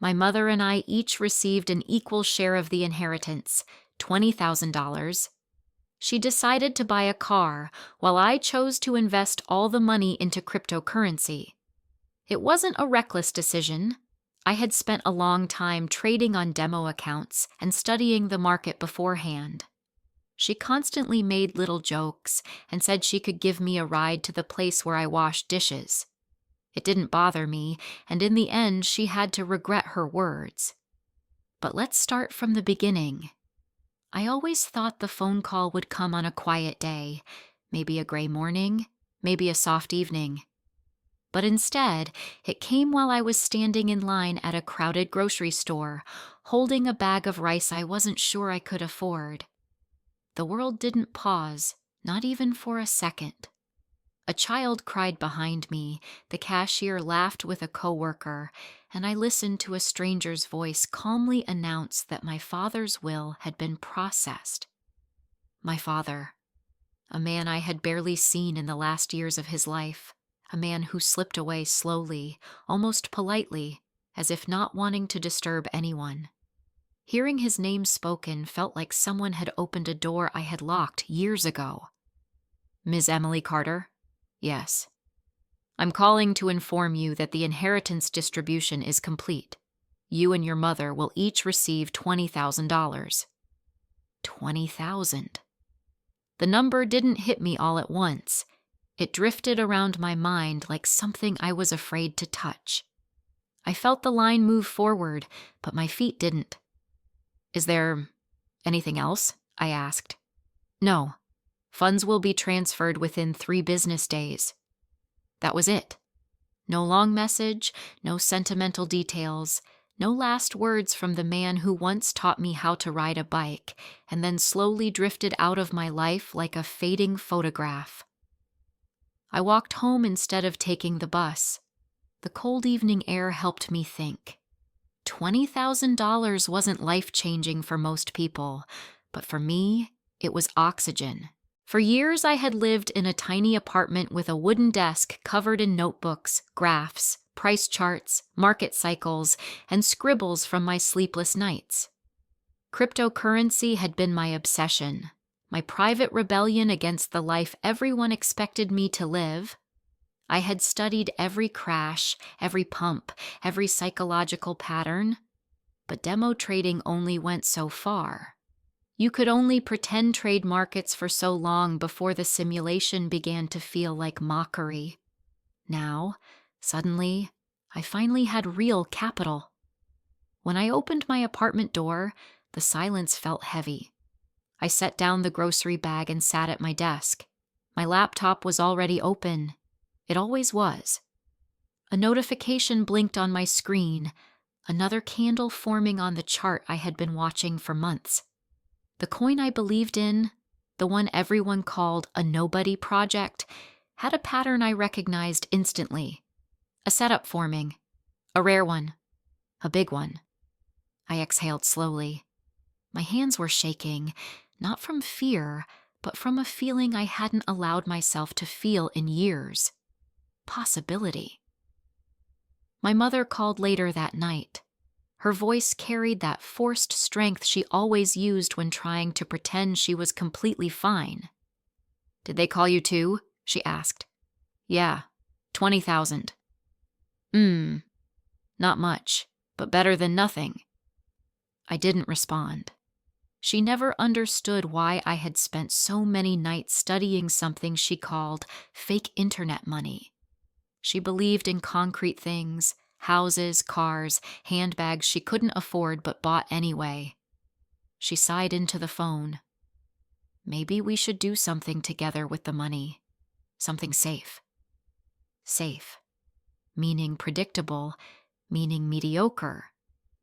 My mother and I each received an equal share of the inheritance, $20,000. She decided to buy a car, while I chose to invest all the money into cryptocurrency. It wasn't a reckless decision. I had spent a long time trading on demo accounts and studying the market beforehand. She constantly made little jokes and said she could give me a ride to the place where I washed dishes. It didn't bother me, and in the end she had to regret her words. But let's start from the beginning. I always thought the phone call would come on a quiet day, maybe a gray morning, maybe a soft evening. But instead, it came while I was standing in line at a crowded grocery store, holding a bag of rice I wasn't sure I could afford. The world didn't pause, not even for a second. A child cried behind me, the cashier laughed with a coworker, and I listened to a stranger's voice calmly announce that my father's will had been processed. My father, a man I had barely seen in the last years of his life, a man who slipped away slowly, almost politely, as if not wanting to disturb anyone. Hearing his name spoken felt like someone had opened a door I had locked years ago. Ms. Emily Carter? Yes. I'm calling to inform you that the inheritance distribution is complete. You and your mother will each receive $20,000. $20,000. The number didn't hit me all at once. It drifted around my mind like something I was afraid to touch. I felt the line move forward, but my feet didn't. Is there anything else? I asked. No. Funds will be transferred within 3 business days. That was it. No long message, no sentimental details, no last words from the man who once taught me how to ride a bike and then slowly drifted out of my life like a fading photograph. I walked home instead of taking the bus. The cold evening air helped me think. $20,000 wasn't life-changing for most people, but for me, it was oxygen. For years, I had lived in a tiny apartment with a wooden desk covered in notebooks, graphs, price charts, market cycles, and scribbles from my sleepless nights. Cryptocurrency had been my obsession, my private rebellion against the life everyone expected me to live. I had studied every crash, every pump, every psychological pattern, but demo trading only went so far. You could only pretend trade markets for so long before the simulation began to feel like mockery. Now, suddenly, I finally had real capital. When I opened my apartment door, the silence felt heavy. I set down the grocery bag and sat at my desk. My laptop was already open. It always was. A notification blinked on my screen, another candle forming on the chart I had been watching for months. The coin I believed in, the one everyone called a nobody project, had a pattern I recognized instantly. A setup forming. A rare one. A big one. I exhaled slowly. My hands were shaking, not from fear, but from a feeling I hadn't allowed myself to feel in years. Possibility. My mother called later that night. Her voice carried that forced strength she always used when trying to pretend she was completely fine. "Did they call you too?" she asked. "Yeah, 20,000. Not much, but better than nothing." I didn't respond. She never understood why I had spent so many nights studying something she called fake internet money. She believed in concrete things, houses, cars, handbags she couldn't afford but bought anyway. She sighed into the phone. Maybe we should do something together with the money. Something safe. Safe. Meaning predictable, meaning mediocre,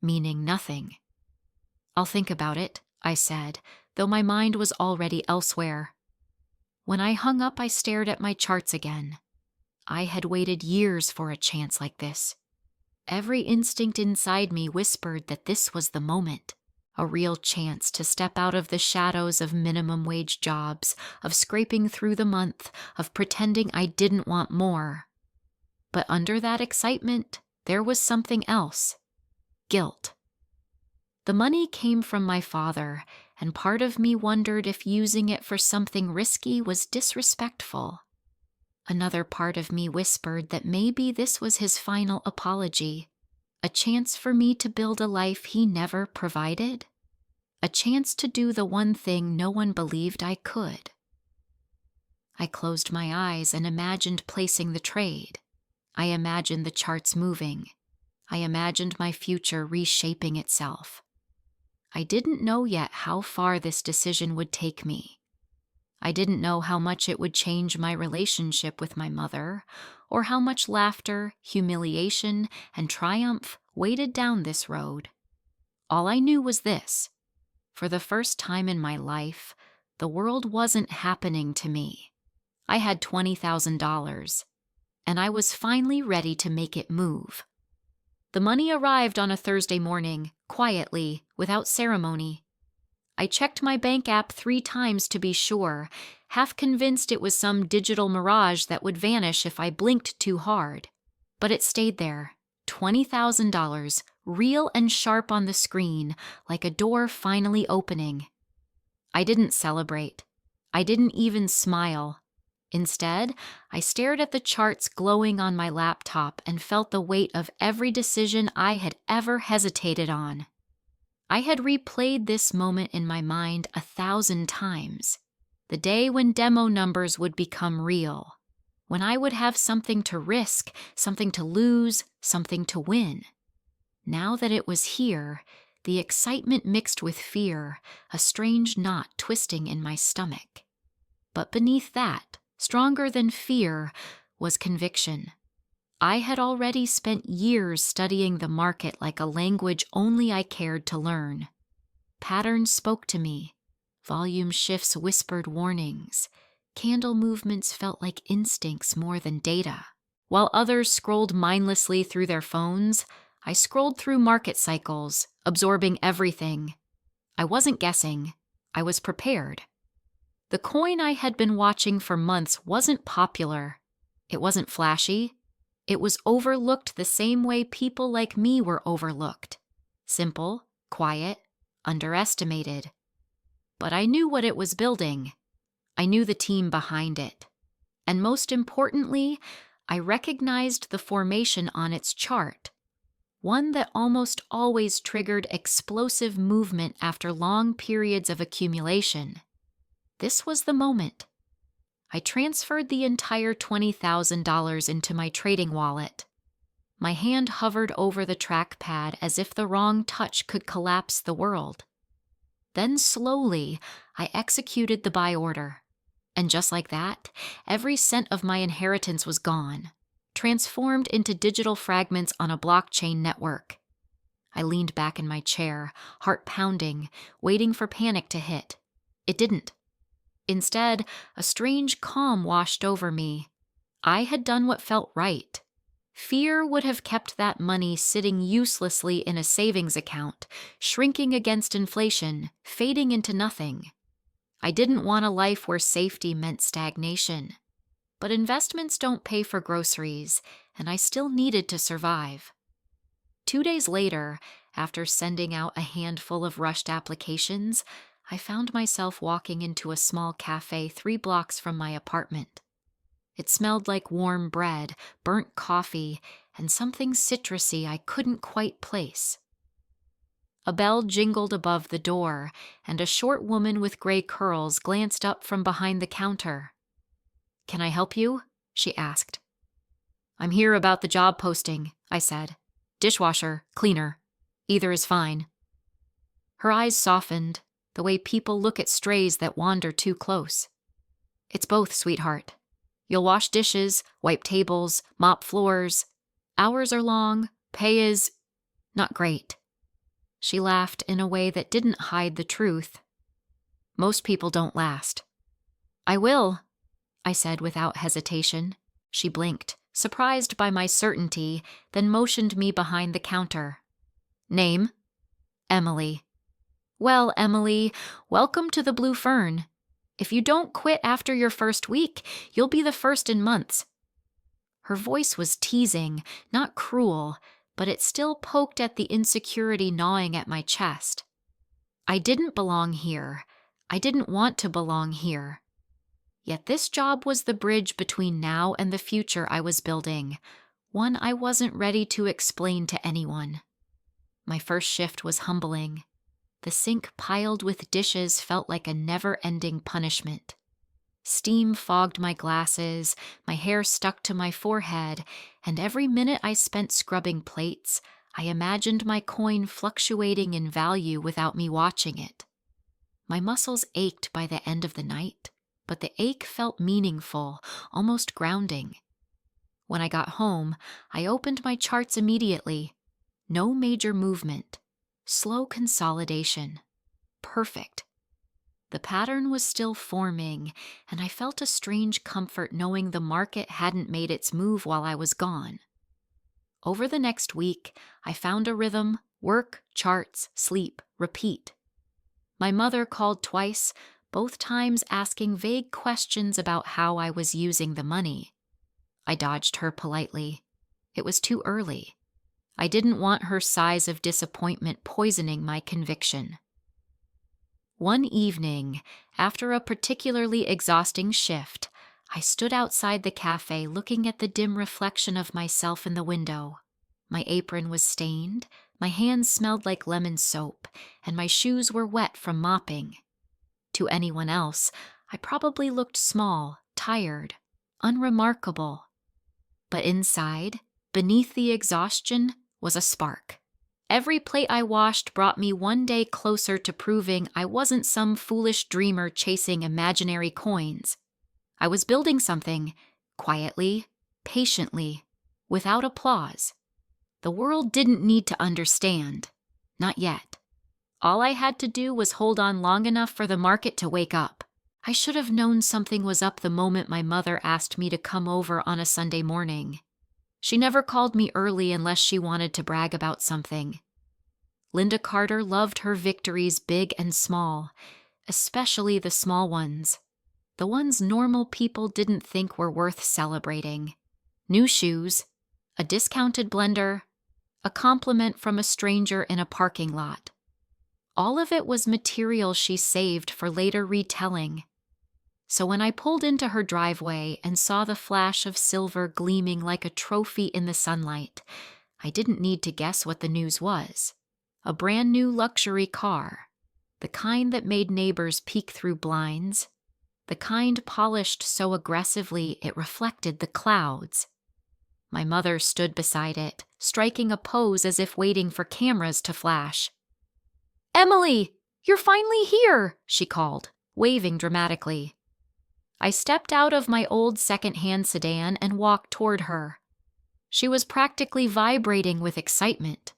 meaning nothing. "I'll think about it," I said, though my mind was already elsewhere. When I hung up, I stared at my charts again. I had waited years for a chance like this. Every instinct inside me whispered that this was the moment, a real chance to step out of the shadows of minimum wage jobs, of scraping through the month, of pretending I didn't want more. But under that excitement, there was something else. guilt. The money came from my father, and part of me wondered if using it for something risky was disrespectful. Another part of me whispered that maybe this was his final apology, a chance for me to build a life he never provided, a chance to do the one thing no one believed I could. I closed my eyes and imagined placing the trade. I imagined the charts moving. I imagined my future reshaping itself. I didn't know yet how far this decision would take me. I didn't know how much it would change my relationship with my mother, or how much laughter, humiliation, and triumph weighted down this road. All I knew was this: for the first time in my life, the world wasn't happening to me. I had $20,000, and I was finally ready to make it move. The money arrived on a Thursday morning, quietly, without ceremony. I checked my bank app 3 times to be sure, half convinced it was some digital mirage that would vanish if I blinked too hard. But it stayed there, $20,000, real and sharp on the screen, like a door finally opening. I didn't celebrate. I didn't even smile. Instead, I stared at the charts glowing on my laptop and felt the weight of every decision I had ever hesitated on. I had replayed this moment in my mind 1,000 times. The day when demo numbers would become real, when I would have something to risk, something to lose, something to win. Now that it was here, the excitement mixed with fear, a strange knot twisting in my stomach. But beneath that, stronger than fear, was conviction. I had already spent years studying the market like a language only I cared to learn. Patterns spoke to me. Volume shifts whispered warnings. Candle movements felt like instincts more than data. While others scrolled mindlessly through their phones, I scrolled through market cycles, absorbing everything. I wasn't guessing. I was prepared. The coin I had been watching for months wasn't popular. It wasn't flashy. It was overlooked the same way people like me were overlooked. Simple, quiet, underestimated. But I knew what it was building. I knew the team behind it. And most importantly, I recognized the formation on its chart, one that almost always triggered explosive movement after long periods of accumulation. This was the moment. I transferred the entire $20,000 into my trading wallet. My hand hovered over the trackpad as if the wrong touch could collapse the world. Then slowly, I executed the buy order. And just like that, every cent of my inheritance was gone, transformed into digital fragments on a blockchain network. I leaned back in my chair, heart pounding, waiting for panic to hit. It didn't. Instead, a strange calm washed over me. I had done what felt right. Fear would have kept that money sitting uselessly in a savings account, shrinking against inflation, fading into nothing. I didn't want a life where safety meant stagnation. But investments don't pay for groceries, and I still needed to survive. 2 days later, after sending out a handful of rushed applications, I found myself walking into a small café 3 blocks from my apartment. It smelled like warm bread, burnt coffee, and something citrusy I couldn't quite place. A bell jingled above the door, and a short woman with gray curls glanced up from behind the counter. "Can I help you?" she asked. "I'm here about the job posting," I said. "Dishwasher, cleaner. Either is fine." Her eyes softened, the way people look at strays that wander too close. "It's both, sweetheart. You'll wash dishes, wipe tables, mop floors. Hours are long, pay is not great." She laughed in a way that didn't hide the truth. "Most people don't last." "I will," I said without hesitation. She blinked, surprised by my certainty, then motioned me behind the counter. "Name?" "Emily." "Well, Emily, welcome to the Blue Fern. If you don't quit after your first week, you'll be the first in months." Her voice was teasing, not cruel, but it still poked at the insecurity gnawing at my chest. I didn't belong here. I didn't want to belong here. Yet this job was the bridge between now and the future I was building, one I wasn't ready to explain to anyone. My first shift was humbling. The sink piled with dishes felt like a never-ending punishment. Steam fogged my glasses, my hair stuck to my forehead, and every minute I spent scrubbing plates, I imagined my coin fluctuating in value without me watching it. My muscles ached by the end of the night, but the ache felt meaningful, almost grounding. When I got home, I opened my charts immediately. No major movement. Slow consolidation. Perfect. The pattern was still forming, and I felt a strange comfort knowing the market hadn't made its move while I was gone. Over the next week, I found a rhythm: work, charts, sleep, repeat. My mother called twice, both times asking vague questions about how I was using the money. I dodged her politely. It was too early. I didn't want her sighs of disappointment poisoning my conviction. One evening, after a particularly exhausting shift, I stood outside the cafe looking at the dim reflection of myself in the window. My apron was stained, my hands smelled like lemon soap, and my shoes were wet from mopping. To anyone else, I probably looked small, tired, unremarkable. But inside, beneath the exhaustion, was a spark. Every plate I washed brought me one day closer to proving I wasn't some foolish dreamer chasing imaginary coins. I was building something, quietly, patiently, without applause. The world didn't need to understand. Not yet. All I had to do was hold on long enough for the market to wake up. I should have known something was up the moment my mother asked me to come over on a Sunday morning. She never called me early unless she wanted to brag about something. Linda Carter loved her victories big and small, especially the small ones. The ones normal people didn't think were worth celebrating. New shoes, a discounted blender, a compliment from a stranger in a parking lot. All of it was material she saved for later retelling. So when I pulled into her driveway and saw the flash of silver gleaming like a trophy in the sunlight, I didn't need to guess what the news was. A brand new luxury car, the kind that made neighbors peek through blinds, the kind polished so aggressively it reflected the clouds. My mother stood beside it, striking a pose as if waiting for cameras to flash. "Emily, you're finally here," she called, waving dramatically. I stepped out of my old second-hand sedan and walked toward her. She was practically vibrating with excitement.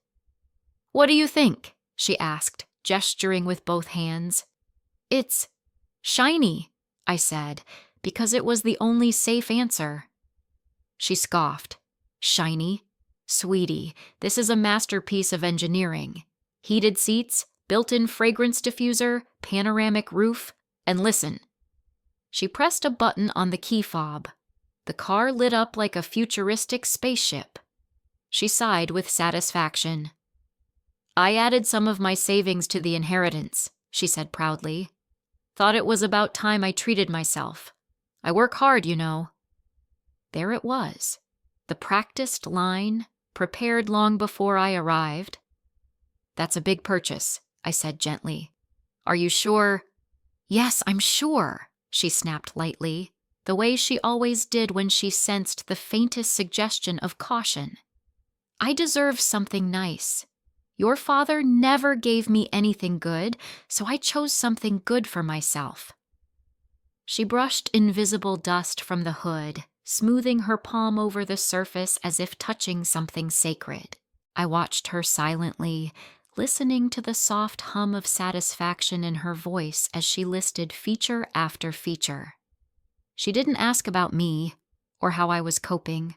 "What do you think?" she asked, gesturing with both hands. "It's shiny," I said, because it was the only safe answer. She scoffed. "Shiny? Sweetie, this is a masterpiece of engineering. Heated seats, built-in fragrance diffuser, panoramic roof, and listen." She pressed a button on the key fob. The car lit up like a futuristic spaceship. She sighed with satisfaction. "I added some of my savings to the inheritance," she said proudly. "Thought it was about time I treated myself. I work hard, you know." There it was, the practiced line, prepared long before I arrived. "That's a big purchase," I said gently. "Are you sure?" "Yes, I'm sure," she snapped lightly, the way she always did when she sensed the faintest suggestion of caution. "I deserve something nice. Your father never gave me anything good, so I chose something good for myself." She brushed invisible dust from the hood, smoothing her palm over the surface as if touching something sacred. I watched her silently, listening to the soft hum of satisfaction in her voice as she listed feature after feature. She didn't ask about me, or how I was coping,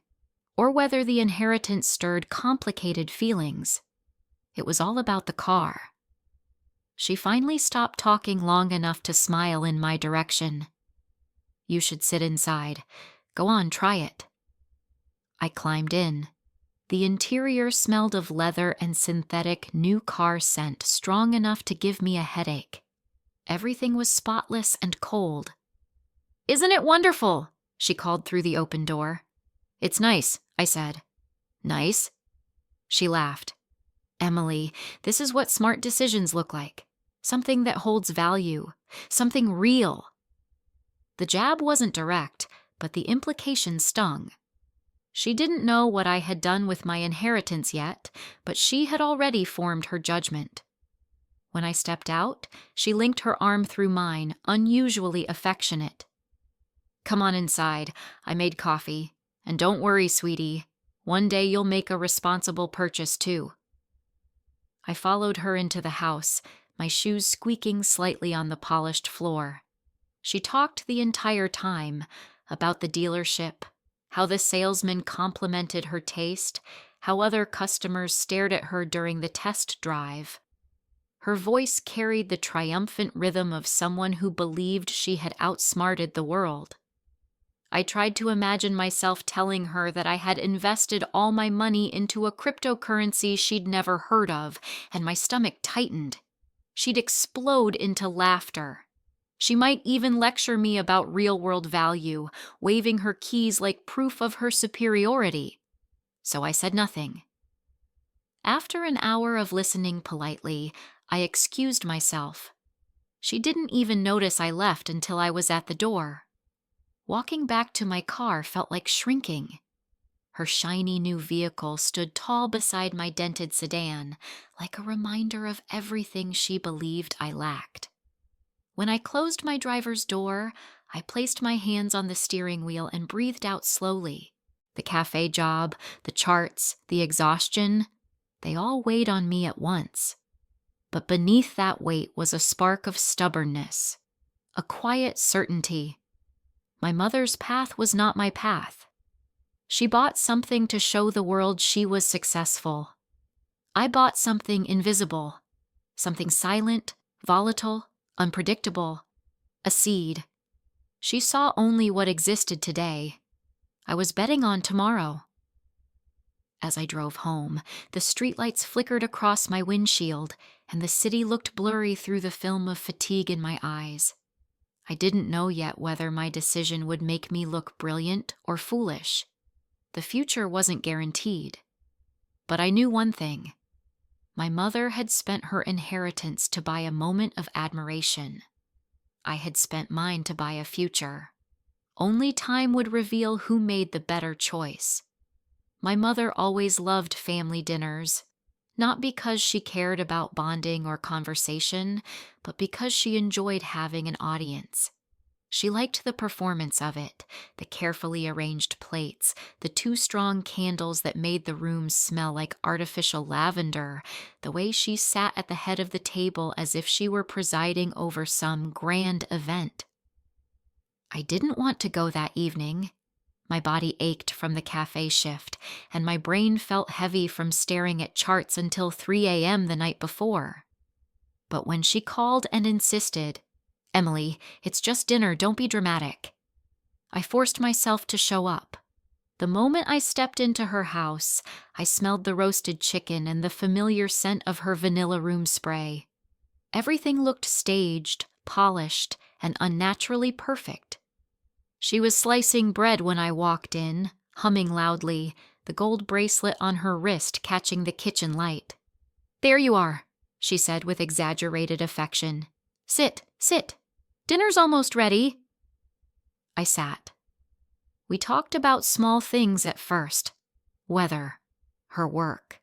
or whether the inheritance stirred complicated feelings. It was all about the car. She finally stopped talking long enough to smile in my direction. "You should sit inside. Go on, try it." I climbed in. The interior smelled of leather and synthetic new car scent strong enough to give me a headache. Everything was spotless and cold. "Isn't it wonderful?" she called through the open door. "It's nice," I said. "Nice?" She laughed. "Emily, this is what smart decisions look like. Something that holds value. Something real." The jab wasn't direct, but the implication stung. She didn't know what I had done with my inheritance yet, but she had already formed her judgment. When I stepped out, she linked her arm through mine, unusually affectionate. "Come on inside. I made coffee. And don't worry, sweetie. One day you'll make a responsible purchase, too." I followed her into the house, my shoes squeaking slightly on the polished floor. She talked the entire time about the dealership, how the salesman complimented her taste, how other customers stared at her during the test drive. Her voice carried the triumphant rhythm of someone who believed she had outsmarted the world. I tried to imagine myself telling her that I had invested all my money into a cryptocurrency she'd never heard of, and my stomach tightened. She'd explode into laughter. She might even lecture me about real-world value, waving her keys like proof of her superiority. So I said nothing. After an hour of listening politely, I excused myself. She didn't even notice I left until I was at the door. Walking back to my car felt like shrinking. Her shiny new vehicle stood tall beside my dented sedan, like a reminder of everything she believed I lacked. When I closed my driver's door, I placed my hands on the steering wheel and breathed out slowly. The cafe job, the charts, the exhaustion, they all weighed on me at once. But beneath that weight was a spark of stubbornness, a quiet certainty. My mother's path was not my path. She bought something to show the world she was successful. I bought something invisible, something silent, volatile, unpredictable, a seed. She saw only what existed today. I was betting on tomorrow. As I drove home, the streetlights flickered across my windshield, and the city looked blurry through the film of fatigue in my eyes. I didn't know yet whether my decision would make me look brilliant or foolish. The future wasn't guaranteed. But I knew one thing. My mother had spent her inheritance to buy a moment of admiration. I had spent mine to buy a future. Only time would reveal who made the better choice. My mother always loved family dinners, not because she cared about bonding or conversation, but because she enjoyed having an audience. She liked the performance of it, the carefully arranged plates, the 2 strong candles that made the room smell like artificial lavender, the way she sat at the head of the table as if she were presiding over some grand event. I didn't want to go that evening. My body ached from the cafe shift, and my brain felt heavy from staring at charts until 3 a.m. the night before. But when she called and insisted, "Emily, it's just dinner, don't be dramatic," I forced myself to show up. The moment I stepped into her house, I smelled the roasted chicken and the familiar scent of her vanilla room spray. Everything looked staged, polished, and unnaturally perfect. She was slicing bread when I walked in, humming loudly, the gold bracelet on her wrist catching the kitchen light. "There you are," she said with exaggerated affection. "Sit, sit. Dinner's almost ready." I sat. We talked about small things at first. Weather, her work,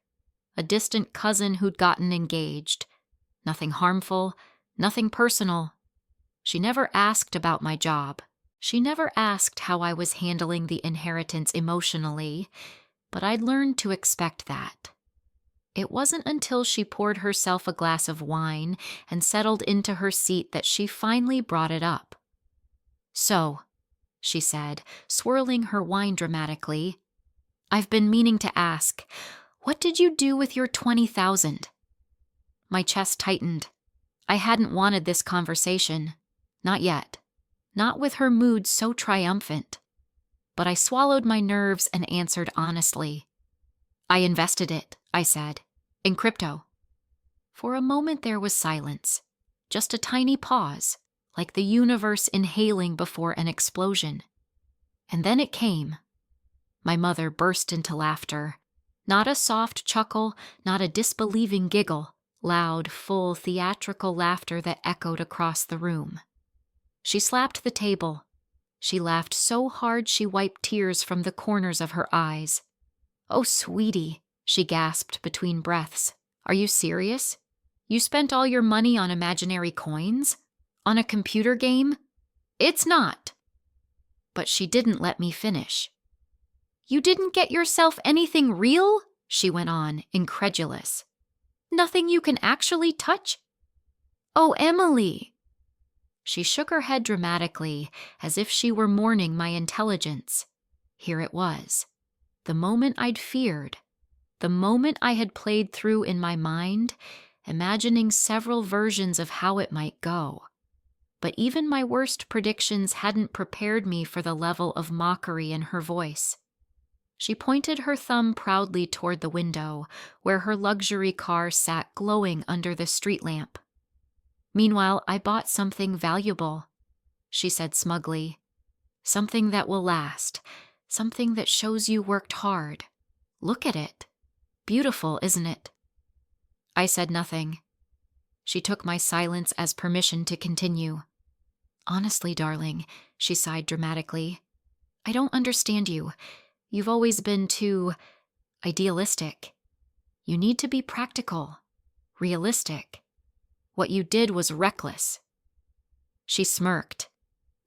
a distant cousin who'd gotten engaged. Nothing harmful, nothing personal. She never asked about my job. She never asked how I was handling the inheritance emotionally, but I'd learned to expect that. It wasn't until she poured herself a glass of wine and settled into her seat that she finally brought it up. "So," she said, swirling her wine dramatically, "I've been meaning to ask, what did you do with your 20,000? My chest tightened. I hadn't wanted this conversation. Not yet. Not with her mood so triumphant. But I swallowed my nerves and answered honestly. I invested it, I said, in crypto. For a moment there was silence, just a tiny pause, like the universe inhaling before an explosion. And then it came. My mother burst into laughter. Not a soft chuckle, not a disbelieving giggle, loud, full, theatrical laughter that echoed across the room. She slapped the table. She laughed so hard she wiped tears from the corners of her eyes. "Oh, sweetie," she gasped between breaths. "Are you serious? You spent all your money on imaginary coins? On a computer game? It's not." But she didn't let me finish. "You didn't get yourself anything real?" she went on, incredulous. "Nothing you can actually touch?" "Oh, Emily." She shook her head dramatically, as if she were mourning my intelligence. Here it was. The moment I'd feared. The moment I had played through in my mind, imagining several versions of how it might go. But even my worst predictions hadn't prepared me for the level of mockery in her voice. She pointed her thumb proudly toward the window, where her luxury car sat glowing under the street lamp. "Meanwhile, I bought something valuable," she said smugly. "Something that will last. Something that shows you worked hard. Look at it. Beautiful, isn't it?" I said nothing. She took my silence as permission to continue. "Honestly, darling," she sighed dramatically, "I don't understand you. You've always been too idealistic. You need to be practical, realistic. What you did was reckless." She smirked,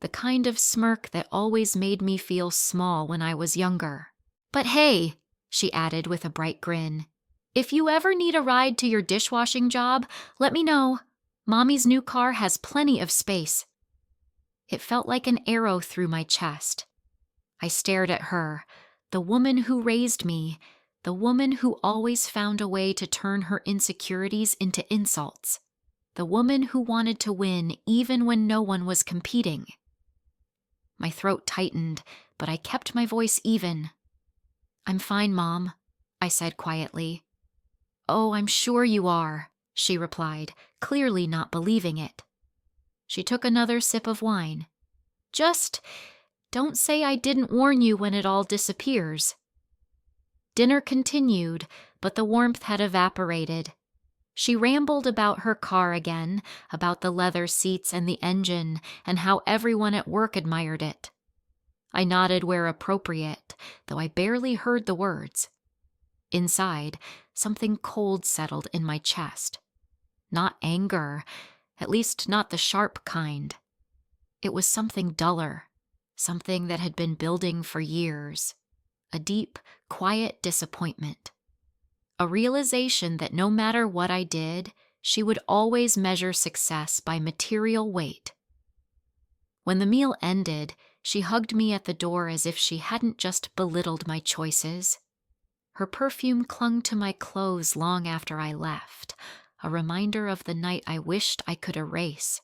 the kind of smirk that always made me feel small when I was younger. "But hey," she added with a bright grin, "if you ever need a ride to your dishwashing job, let me know. Mommy's new car has plenty of space." It felt like an arrow through my chest. I stared at her, the woman who raised me, the woman who always found a way to turn her insecurities into insults, the woman who wanted to win even when no one was competing. My throat tightened, but I kept my voice even. "I'm fine, Mom," I said quietly. "Oh, I'm sure you are," she replied, clearly not believing it. She took another sip of wine. "Just don't say I didn't warn you when it all disappears." Dinner continued, but the warmth had evaporated. She rambled about her car again, about the leather seats and the engine, and how everyone at work admired it. I nodded where appropriate, though I barely heard the words. Inside, something cold settled in my chest. Not anger, at least not the sharp kind. It was something duller, something that had been building for years. A deep, quiet disappointment. A realization that no matter what I did, she would always measure success by material weight. When the meal ended, she hugged me at the door as if she hadn't just belittled my choices. Her perfume clung to my clothes long after I left, a reminder of the night I wished I could erase.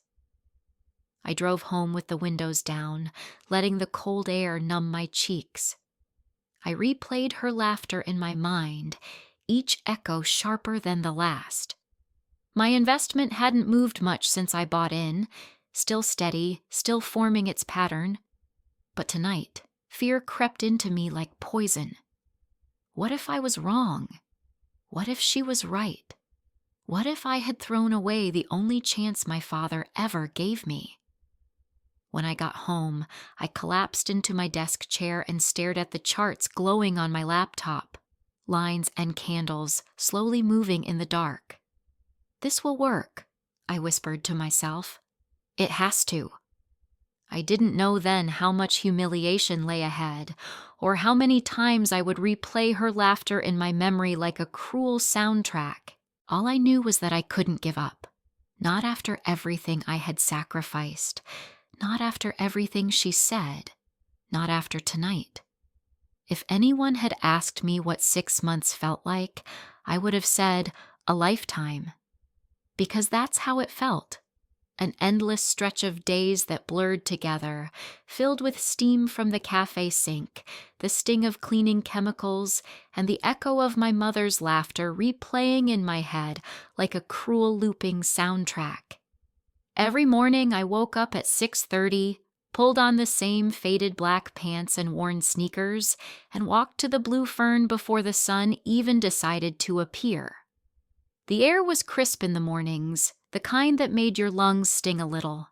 I drove home with the windows down, letting the cold air numb my cheeks. I replayed her laughter in my mind, each echo sharper than the last. My investment hadn't moved much since I bought in, still steady, still forming its pattern. But tonight, fear crept into me like poison. What if I was wrong? What if she was right? What if I had thrown away the only chance my father ever gave me? When I got home, I collapsed into my desk chair and stared at the charts glowing on my laptop, lines and candles slowly moving in the dark. "This will work," I whispered to myself. "It has to." I didn't know then how much humiliation lay ahead, or how many times I would replay her laughter in my memory like a cruel soundtrack. All I knew was that I couldn't give up. Not after everything I had sacrificed. Not after everything she said. Not after tonight. If anyone had asked me what 6 months felt like, I would have said a lifetime. Because that's how it felt. an endless stretch of days that blurred together, filled with steam from the cafe sink, the sting of cleaning chemicals, and the echo of my mother's laughter replaying in my head like a cruel looping soundtrack. Every morning I woke up at 6:30, pulled on the same faded black pants and worn sneakers, and walked to the Blue Fern before the sun even decided to appear. The air was crisp in the mornings, the kind that made your lungs sting a little.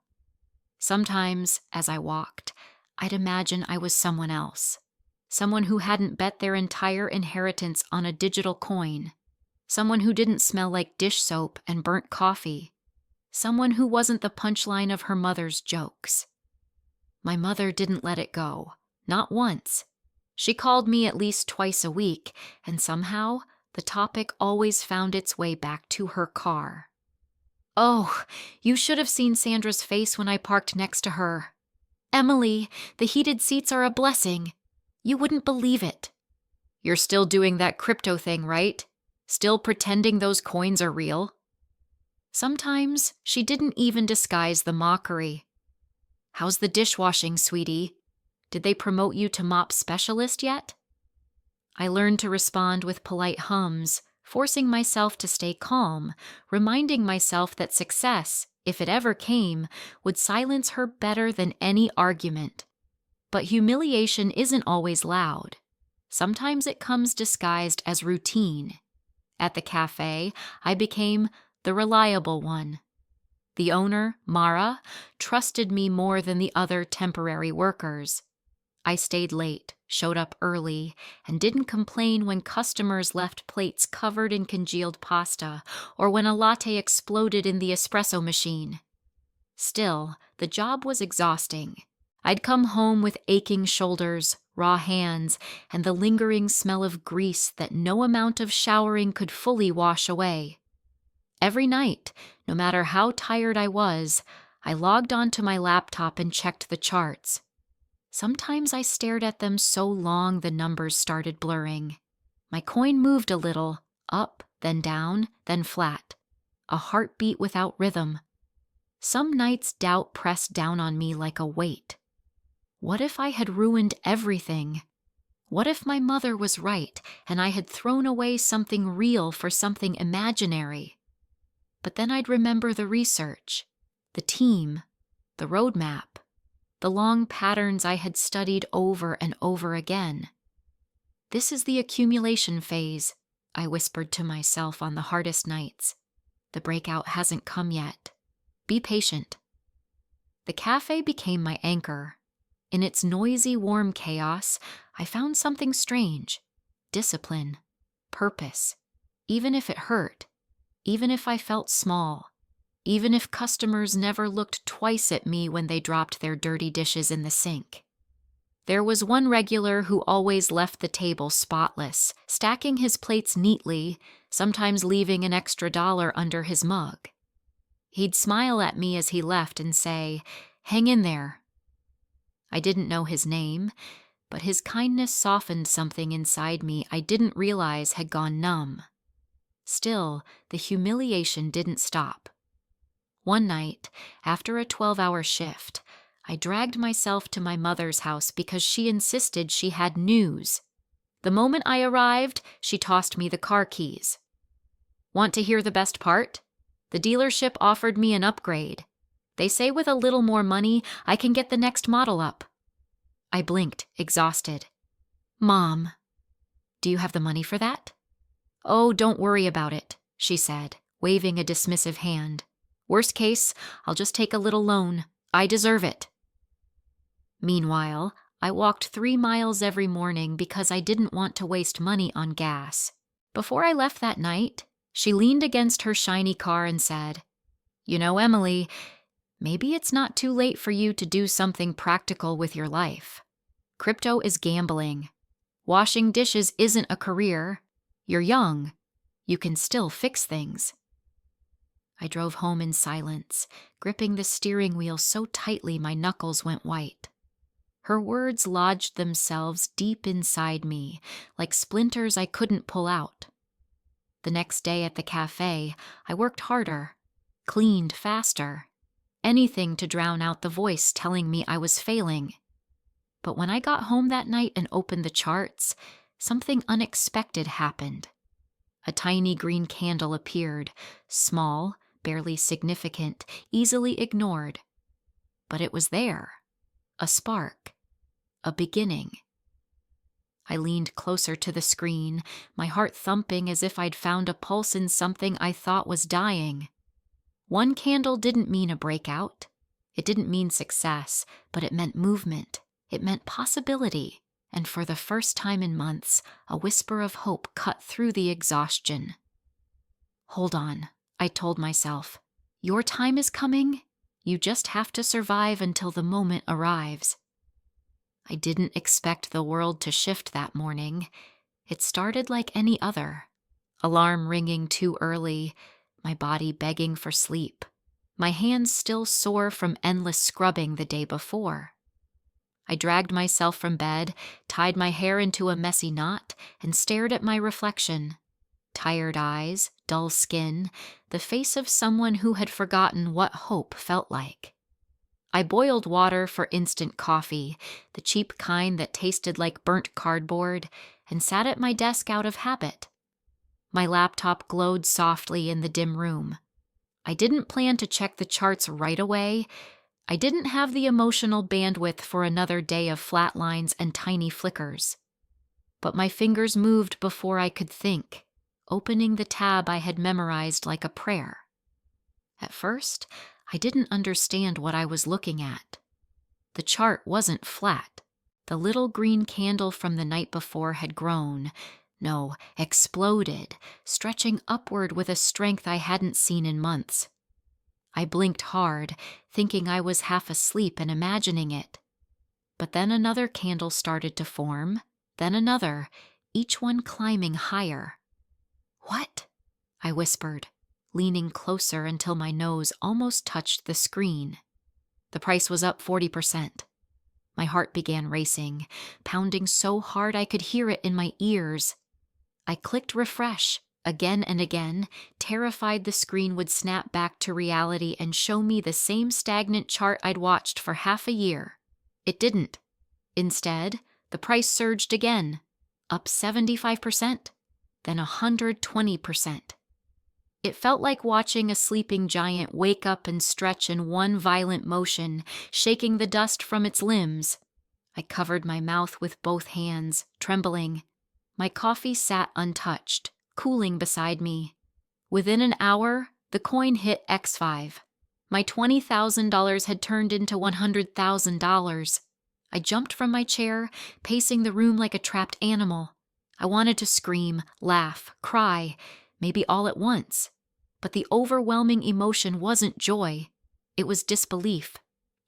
Sometimes, as I walked, I'd imagine I was someone else. Someone who hadn't bet their entire inheritance on a digital coin. Someone who didn't smell like dish soap and burnt coffee. Someone who wasn't the punchline of her mother's jokes. My mother didn't let it go. Not once. She called me at least twice a week, and somehow the topic always found its way back to her car. Oh, you should have seen Sandra's face when I parked next to her. Emily, the heated seats are a blessing. You wouldn't believe it. You're still doing that crypto thing, right? Still pretending those coins are real? Sometimes she didn't even disguise the mockery. How's the dishwashing, sweetie? Did they promote you to mop specialist yet? I learned to respond with polite hums, forcing myself to stay calm, reminding myself that success, if it ever came, would silence her better than any argument. But humiliation isn't always loud. Sometimes it comes disguised as routine. At the cafe, I became the reliable one. The owner, Mara, trusted me more than the other temporary workers. I stayed late, showed up early, and didn't complain when customers left plates covered in congealed pasta or when a latte exploded in the espresso machine. Still, the job was exhausting. I'd come home with aching shoulders, raw hands, and the lingering smell of grease that no amount of showering could fully wash away. Every night, no matter how tired I was, I logged onto my laptop and checked the charts. Sometimes I stared at them so long the numbers started blurring. My coin moved a little, up, then down, then flat. A heartbeat without rhythm. Some nights doubt pressed down on me like a weight. What if I had ruined everything? What if my mother was right and I had thrown away something real for something imaginary? But then I'd remember the research, the team, the roadmap, the long patterns I had studied over and over again. This is the accumulation phase, I whispered to myself on the hardest nights. The breakout hasn't come yet. Be patient. The cafe became my anchor. In its noisy, warm chaos, I found something strange. Discipline. Purpose. Even if it hurt. Even if I felt small. Even if customers never looked twice at me when they dropped their dirty dishes in the sink. There was one regular who always left the table spotless, stacking his plates neatly, sometimes leaving an extra $1 under his mug. He'd smile at me as he left and say, "Hang in there." I didn't know his name, but his kindness softened something inside me I didn't realize had gone numb. Still, the humiliation didn't stop. One night, after a 12-hour shift, I dragged myself to my mother's house because she insisted she had news. The moment I arrived, she tossed me the car keys. Want to hear the best part? The dealership offered me an upgrade. They say with a little more money, I can get the next model up. I blinked, exhausted. Mom, do you have the money for that? Oh, don't worry about it, she said, waving a dismissive hand. Worst case, I'll just take a little loan. I deserve it. Meanwhile, I walked 3 miles every morning because I didn't want to waste money on gas. Before I left that night, she leaned against her shiny car and said, "You know, Emily, maybe it's not too late for you to do something practical with your life. Crypto is gambling. Washing dishes isn't a career. You're young. You can still fix things." I drove home in silence, gripping the steering wheel so tightly my knuckles went white. Her words lodged themselves deep inside me, like splinters I couldn't pull out. The next day at the cafe, I worked harder, cleaned faster. anything to drown out the voice telling me I was failing. But when I got home that night and opened the charts, something unexpected happened. A tiny green candle appeared, small, barely significant, easily ignored. But it was there, a spark, a beginning. I leaned closer to the screen, my heart thumping as if I'd found a pulse in something I thought was dying. One candle didn't mean a breakout. It didn't mean success, but it meant movement. It meant possibility. And for the first time in months, a whisper of hope cut through the exhaustion. "Hold on," I told myself. "Your time is coming. You just have to survive until the moment arrives." I didn't expect the world to shift that morning. It started like any other. Alarm ringing too early, my body begging for sleep, my hands still sore from endless scrubbing the day before. I dragged myself from bed, tied my hair into a messy knot, and stared at my reflection. Tired eyes, dull skin, the face of someone who had forgotten what hope felt like. I boiled water for instant coffee, the cheap kind that tasted like burnt cardboard, and sat at my desk out of habit. My laptop glowed softly in the dim room. I didn't plan to check the charts right away. I didn't have the emotional bandwidth for another day of flat lines and tiny flickers. But my fingers moved before I could think, opening the tab I had memorized like a prayer. At first, I didn't understand what I was looking at. The chart wasn't flat. The little green candle from the night before had grown, no, exploded, stretching upward with a strength I hadn't seen in months. I blinked hard, thinking I was half asleep and imagining it. But then another candle started to form, then another, each one climbing higher. "What?" I whispered, leaning closer until my nose almost touched the screen. The price was up 40%. My heart began racing, pounding so hard I could hear it in my ears. I clicked refresh again and again, terrified the screen would snap back to reality and show me the same stagnant chart I'd watched for half a year. It didn't. Instead, the price surged again, up 75%, then 120%. It felt like watching a sleeping giant wake up and stretch in one violent motion, shaking the dust from its limbs. I covered my mouth with both hands, trembling. My coffee sat untouched, cooling beside me. Within an hour, the coin hit X5. My $20,000 had turned into $100,000. I jumped from my chair, pacing the room like a trapped animal. I wanted to scream, laugh, cry, maybe all at once. But the overwhelming emotion wasn't joy. It was disbelief.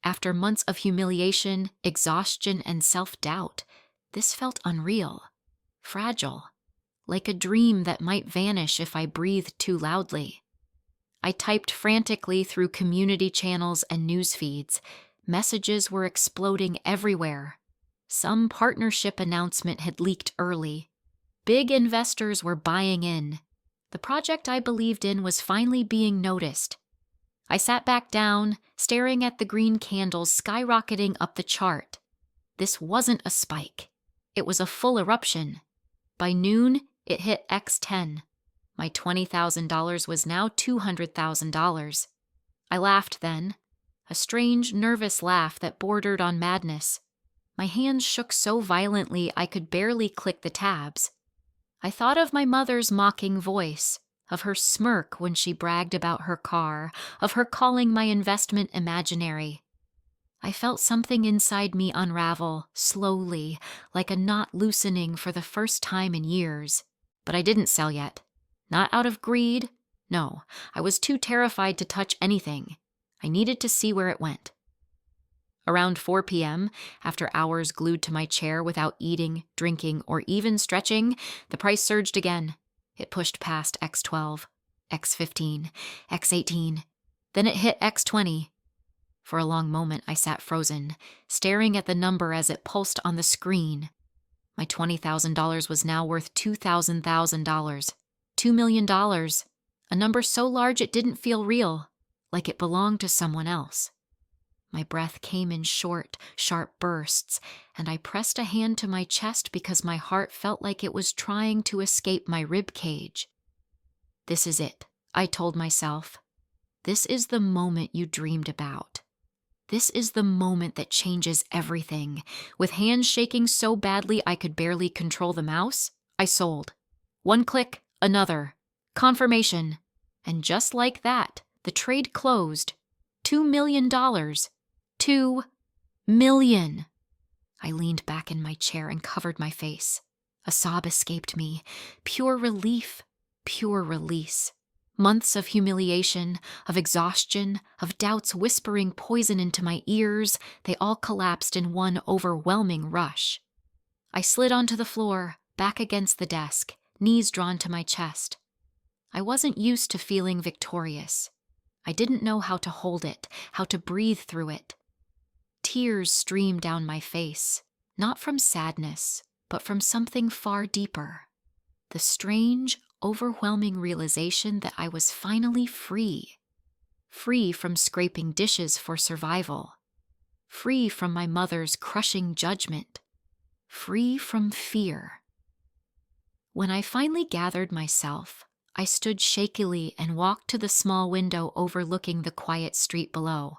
After months of humiliation, exhaustion, and self-doubt, this felt unreal, fragile, like a dream that might vanish if I breathed too loudly. I typed frantically through community channels and news feeds. Messages were exploding everywhere. Some partnership announcement had leaked early. Big investors were buying in. The project I believed in was finally being noticed. I sat back down, staring at the green candles skyrocketing up the chart. This wasn't a spike. It was a full eruption. By noon, it hit X10. My $20,000 was now $200,000. I laughed then, a strange, nervous laugh that bordered on madness. My hands shook so violently I could barely click the tabs. I thought of my mother's mocking voice, of her smirk when she bragged about her car, of her calling my investment imaginary. I felt something inside me unravel, slowly, like a knot loosening for the first time in years. But I didn't sell yet. Not out of greed. No, I was too terrified to touch anything. I needed to see where it went. Around 4 p.m., after hours glued to my chair without eating, drinking, or even stretching, the price surged again. It pushed past X12, X15, X18. Then it hit X20. For a long moment, I sat frozen, staring at the number as it pulsed on the screen. My $20,000 was now worth $2,000. $2 million. A number so large it didn't feel real. like it belonged to someone else. My breath came in short, sharp bursts, and I pressed a hand to my chest because my heart felt like it was trying to escape my rib cage. This is it, I told myself. This is the moment you dreamed about. This is the moment that changes everything. With hands shaking so badly I could barely control the mouse, I sold. One click, another. Confirmation. And just like that, the trade closed. $2 million. $2 million. I leaned back in my chair and covered my face. A sob escaped me. Pure relief, pure release. Months of humiliation, of exhaustion, of doubts whispering poison into my ears, they all collapsed in one overwhelming rush. I slid onto the floor, back against the desk, knees drawn to my chest. I wasn't used to feeling victorious. I didn't know how to hold it, how to breathe through it. Tears streamed down my face, not from sadness, but from something far deeper. The strange, overwhelming realization that I was finally free. Free from scraping dishes for survival. Free from my mother's crushing judgment. Free from fear. When I finally gathered myself, I stood shakily and walked to the small window overlooking the quiet street below.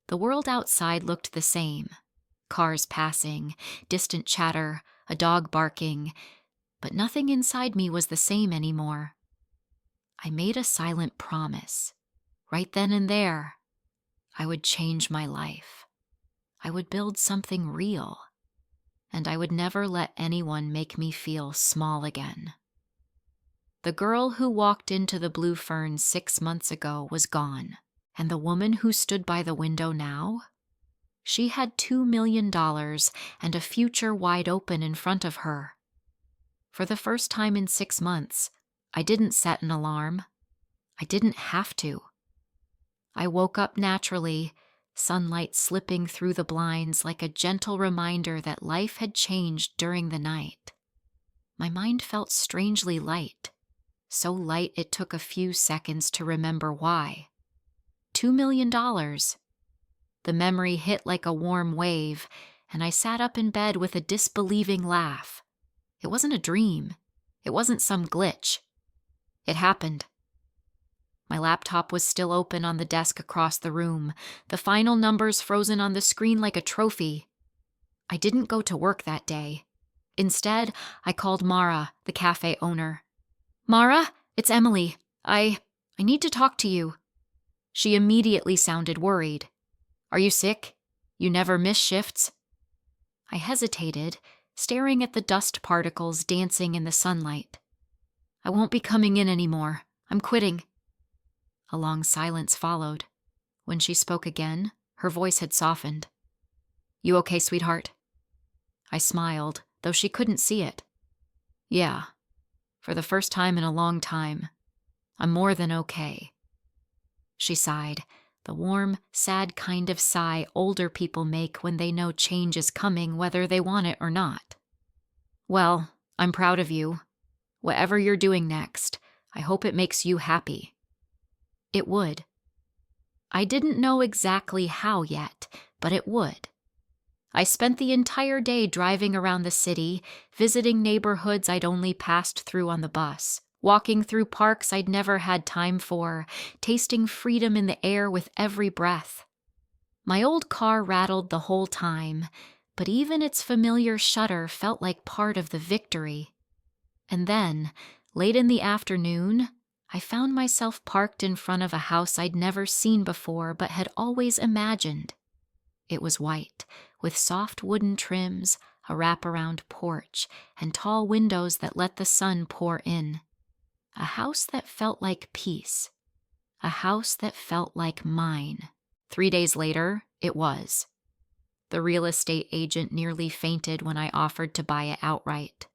The world outside looked the same. Cars passing, distant chatter, a dog barking, but nothing inside me was the same anymore. I made a silent promise. Right then and there, I would change my life. I would build something real, and I would never let anyone make me feel small again. The girl who walked into the Blue Ferns 6 months ago was gone, and the woman who stood by the window now, she had $2 million and a future wide open in front of her. For the first time in 6 months, I didn't set an alarm. I didn't have to. I woke up naturally, sunlight slipping through the blinds like a gentle reminder that life had changed during the night. My mind felt strangely light, so light it took a few seconds to remember why. $2 million. The memory hit like a warm wave, and I sat up in bed with a disbelieving laugh. It wasn't a dream. It wasn't some glitch. It happened. My laptop was still open on the desk across the room, the final numbers frozen on the screen like a trophy. I didn't go to work that day. Instead, I called Mara, the cafe owner. "Mara, it's Emily. I need to talk to you." She immediately sounded worried. "Are you sick? You never miss shifts?" I hesitated, staring at the dust particles dancing in the sunlight. "I won't be coming in anymore. I'm quitting." A long silence followed. When she spoke again, her voice had softened. "You okay, sweetheart?" I smiled, though she couldn't see it. "Yeah. For the first time in a long time. I'm more than okay." She sighed, the warm, sad kind of sigh older people make when they know change is coming whether they want it or not. "Well, I'm proud of you. Whatever you're doing next, I hope it makes you happy." It would. I didn't know exactly how yet, but it would. I spent the entire day driving around the city, visiting neighborhoods I'd only passed through on the bus, walking through parks I'd never had time for, tasting freedom in the air with every breath. My old car rattled the whole time, but even its familiar shudder felt like part of the victory. And then, late in the afternoon, I found myself parked in front of a house I'd never seen before but had always imagined. It was white, with soft wooden trims, a wraparound porch, and tall windows that let the sun pour in. A house that felt like peace. A house that felt like mine. 3 days later, it was. The real estate agent nearly fainted when I offered to buy it outright.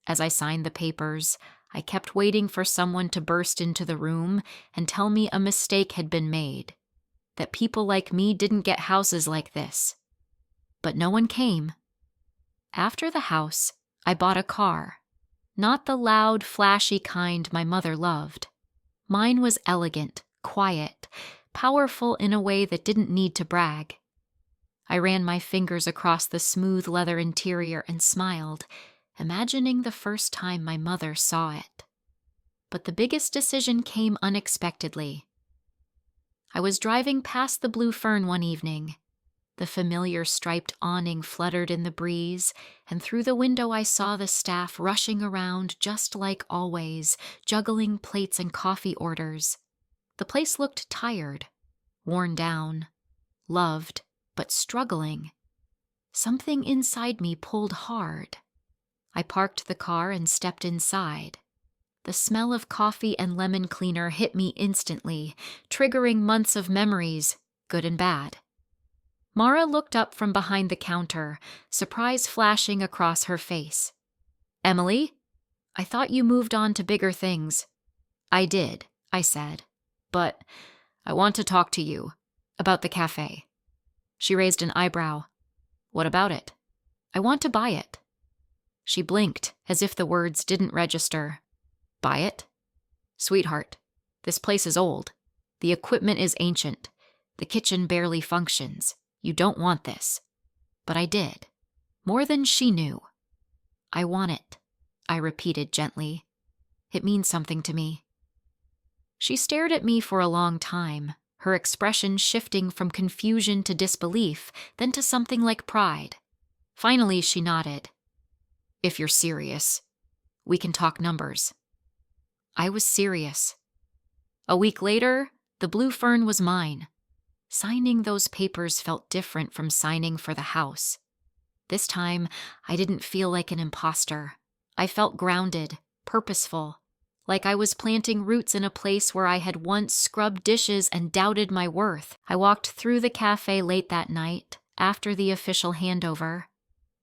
As I signed the papers, I kept waiting for someone to burst into the room and tell me a mistake had been made, that people like me didn't get houses like this. But no one came. After the house, I bought a car. Not the loud, flashy kind my mother loved. Mine was elegant, quiet, powerful in a way that didn't need to brag. I ran my fingers across the smooth leather interior and smiled, imagining the first time my mother saw it. But the biggest decision came unexpectedly. I was driving past the Blue Fern one evening. The familiar striped awning fluttered in the breeze, and through the window I saw the staff rushing around just like always, juggling plates and coffee orders. The place looked tired, worn down, loved, but struggling. Something inside me pulled hard. I parked the car and stepped inside. The smell of coffee and lemon cleaner hit me instantly, triggering months of memories, good and bad. Mara looked up from behind the counter, surprise flashing across her face. "Emily, I thought you moved on to bigger things." "I did," I said, "but I want to talk to you about the cafe." She raised an eyebrow. "What about it?" "I want to buy it." She blinked, as if the words didn't register. "Buy it?" "Sweetheart, this place is old. The equipment is ancient. The kitchen barely functions. You don't want this." But I did. More than she knew. "I want it," I repeated gently. "It means something to me." She stared at me for a long time, her expression shifting from confusion to disbelief, then to something like pride. Finally, she nodded. "If you're serious, we can talk numbers." I was serious. A week later, the Blue Fern was mine. Signing those papers felt different from signing for the house. This time, I didn't feel like an imposter. I felt grounded, purposeful, like I was planting roots in a place where I had once scrubbed dishes and doubted my worth. I walked through the cafe late that night, after the official handover.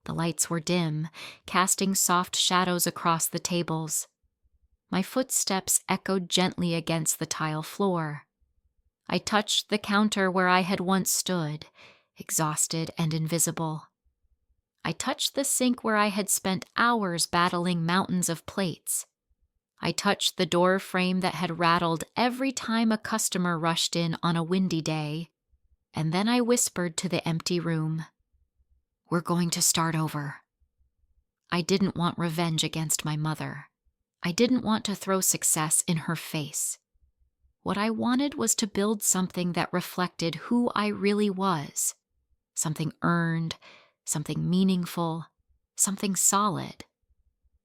The lights were dim, casting soft shadows across the tables. My footsteps echoed gently against the tile floor. I touched the counter where I had once stood, exhausted and invisible. I touched the sink where I had spent hours battling mountains of plates. I touched the door frame that had rattled every time a customer rushed in on a windy day. And then I whispered to the empty room, "We're going to start over." I didn't want revenge against my mother. I didn't want to throw success in her face. What I wanted was to build something that reflected who I really was. Something earned, something meaningful, something solid.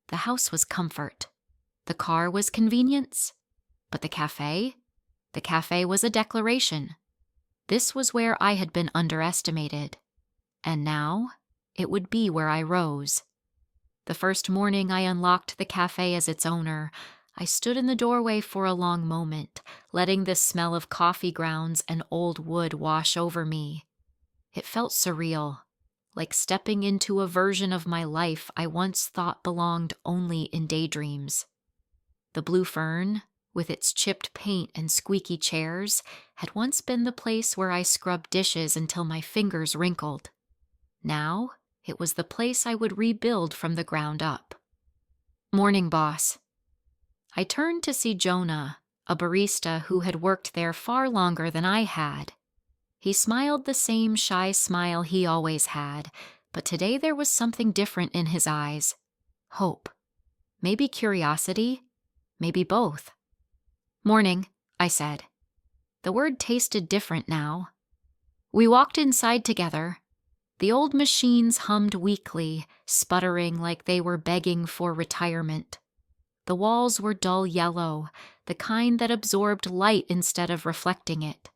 The house was comfort. The car was convenience. But the cafe? The cafe was a declaration. This was where I had been underestimated. And now, it would be where I rose. The first morning I unlocked the cafe as its owner, I stood in the doorway for a long moment, letting the smell of coffee grounds and old wood wash over me. It felt surreal, like stepping into a version of my life I once thought belonged only in daydreams. The Blue Fern, with its chipped paint and squeaky chairs, had once been the place where I scrubbed dishes until my fingers wrinkled. Now, it was the place I would rebuild from the ground up. "Morning, boss." I turned to see Jonah, a barista who had worked there far longer than I had. He smiled the same shy smile he always had, but today there was something different in his eyes. Hope. Maybe curiosity. Maybe both. "Morning," I said. The word tasted different now. We walked inside together. The old machines hummed weakly, sputtering like they were begging for retirement. The walls were dull yellow, the kind that absorbed light instead of reflecting it.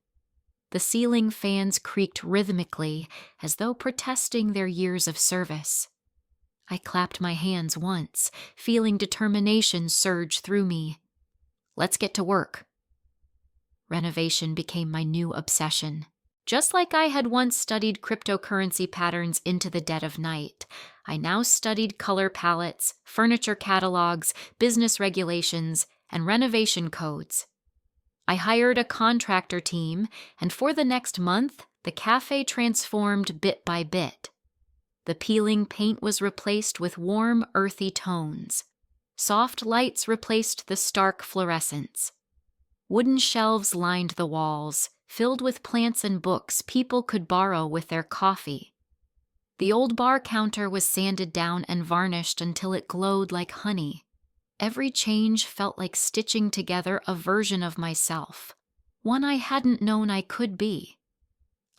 The ceiling fans creaked rhythmically, as though protesting their years of service. I clapped my hands once, feeling determination surge through me. "Let's get to work." Renovation became my new obsession. Just like I had once studied cryptocurrency patterns into the dead of night, I now studied color palettes, furniture catalogs, business regulations, and renovation codes. I hired a contractor team, and for the next month, the cafe transformed bit by bit. The peeling paint was replaced with warm, earthy tones. Soft lights replaced the stark fluorescence. Wooden shelves lined the walls, filled with plants and books people could borrow with their coffee. The old bar counter was sanded down and varnished until it glowed like honey. Every change felt like stitching together a version of myself, one I hadn't known I could be.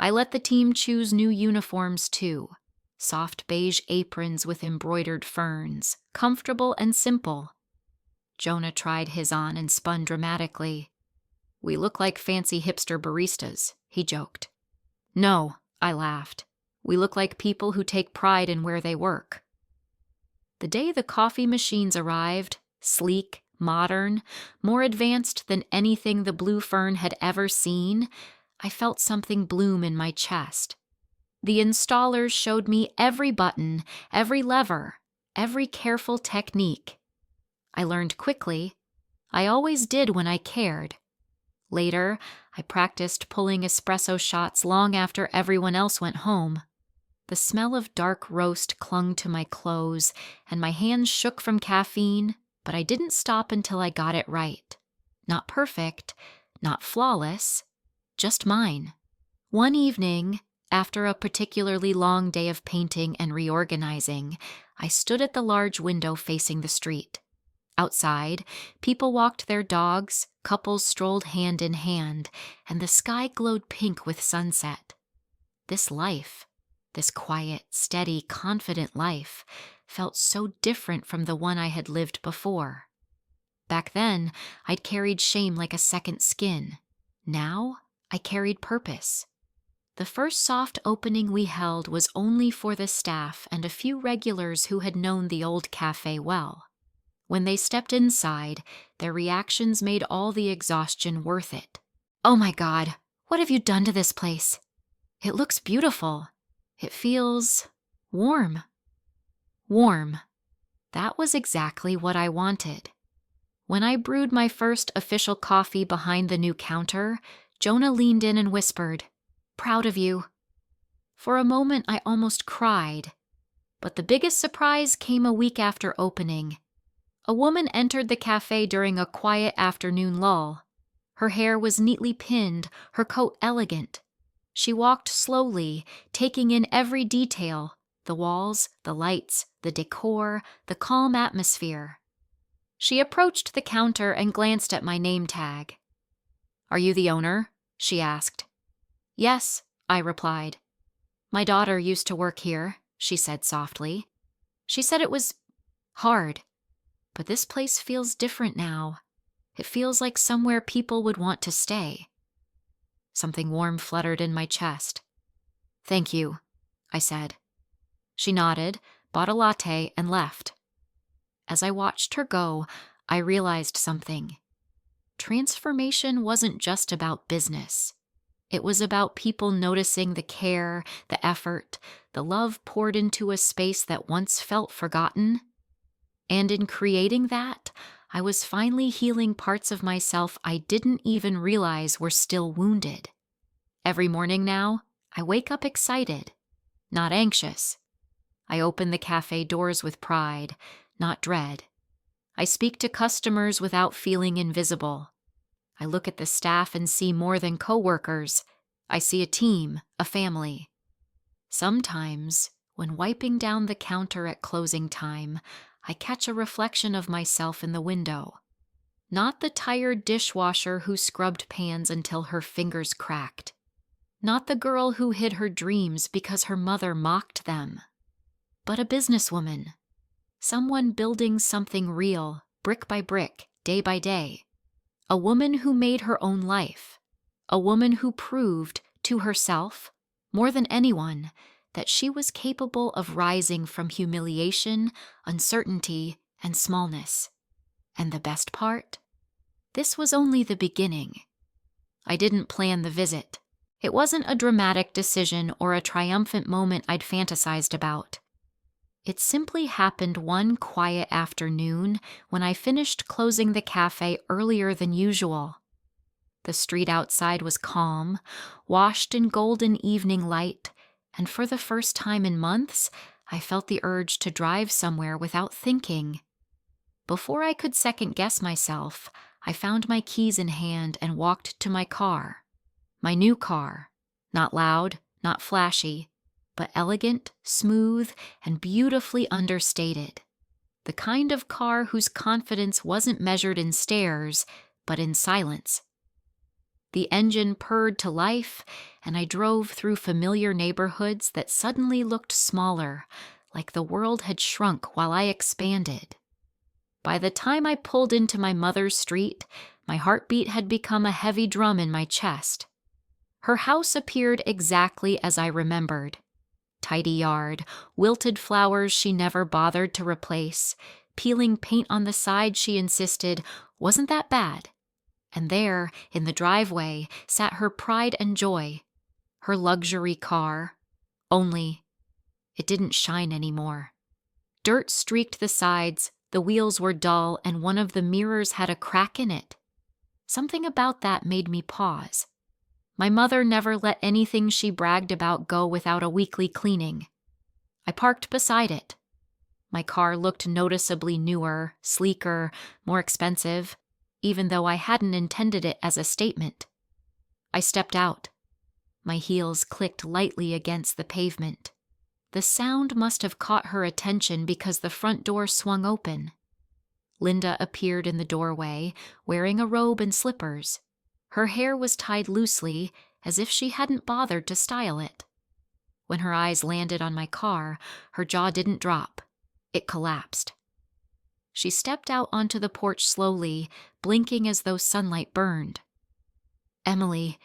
I let the team choose new uniforms too. Soft beige aprons with embroidered ferns, comfortable and simple. Jonah tried his on and spun dramatically. "We look like fancy hipster baristas," he joked. "No," I laughed. "We look like people who take pride in where they work." The day the coffee machines arrived, sleek, modern, more advanced than anything the Blue Fern had ever seen, I felt something bloom in my chest. The installers showed me every button, every lever, every careful technique. I learned quickly. I always did when I cared. Later, I practiced pulling espresso shots long after everyone else went home. The smell of dark roast clung to my clothes, and my hands shook from caffeine, but I didn't stop until I got it right. Not perfect, not flawless, just mine. One evening, after a particularly long day of painting and reorganizing, I stood at the large window facing the street. Outside, people walked their dogs, couples strolled hand in hand, and the sky glowed pink with sunset. This life, this quiet, steady, confident life, felt so different from the one I had lived before. Back then, I'd carried shame like a second skin. Now, I carried purpose. The first soft opening we held was only for the staff and a few regulars who had known the old cafe well. When they stepped inside, their reactions made all the exhaustion worth it. "Oh my God, what have you done to this place? It looks beautiful. It feels warm." Warm. That was exactly what I wanted. When I brewed my first official coffee behind the new counter, Jonah leaned in and whispered, "Proud of you." For a moment, I almost cried. But the biggest surprise came a week after opening. A woman entered the cafe during a quiet afternoon lull. Her hair was neatly pinned, her coat elegant. She walked slowly, taking in every detail, the walls, the lights, the decor, the calm atmosphere. She approached the counter and glanced at my name tag. "Are you the owner?" she asked. "Yes," I replied. "My daughter used to work here," she said softly. "She said it was hard. But this place feels different now. It feels like somewhere people would want to stay." Something warm fluttered in my chest. "Thank you," I said. She nodded, bought a latte, and left. As I watched her go, I realized something. Transformation wasn't just about business. It was about people noticing the care, the effort, the love poured into a space that once felt forgotten. And in creating that, I was finally healing parts of myself I didn't even realize were still wounded. Every morning now, I wake up excited, not anxious. I open the cafe doors with pride, not dread. I speak to customers without feeling invisible. I look at the staff and see more than coworkers. I see a team, a family. Sometimes, when wiping down the counter at closing time, I catch a reflection of myself in the window. Not the tired dishwasher who scrubbed pans until her fingers cracked. Not the girl who hid her dreams because her mother mocked them. But a businesswoman. Someone building something real, brick by brick, day by day. A woman who made her own life. A woman who proved, to herself, more than anyone, that she was capable of rising from humiliation, uncertainty, and smallness. And the best part? This was only the beginning. I didn't plan the visit. It wasn't a dramatic decision or a triumphant moment I'd fantasized about. It simply happened one quiet afternoon when I finished closing the cafe earlier than usual. The street outside was calm, washed in golden evening light, and for the first time in months, I felt the urge to drive somewhere without thinking. Before I could second-guess myself, I found my keys in hand and walked to my car. My new car. Not loud, not flashy, but elegant, smooth, and beautifully understated. The kind of car whose confidence wasn't measured in stares, but in silence. The engine purred to life, and I drove through familiar neighborhoods that suddenly looked smaller, like the world had shrunk while I expanded. By the time I pulled into my mother's street, my heartbeat had become a heavy drum in my chest. Her house appeared exactly as I remembered. Tidy yard, wilted flowers she never bothered to replace, peeling paint on the side she insisted wasn't that bad. And there, in the driveway, sat her pride and joy, her luxury car. Only, it didn't shine anymore. Dirt streaked the sides, the wheels were dull, and one of the mirrors had a crack in it. Something about that made me pause. My mother never let anything she bragged about go without a weekly cleaning. I parked beside it. My car looked noticeably newer, sleeker, more expensive, even though I hadn't intended it as a statement. I stepped out. My heels clicked lightly against the pavement. The sound must have caught her attention because the front door swung open. Linda appeared in the doorway, wearing a robe and slippers. Her hair was tied loosely, as if she hadn't bothered to style it. When her eyes landed on my car, her jaw didn't drop. It collapsed. She stepped out onto the porch slowly, blinking as though sunlight burned. "Emily,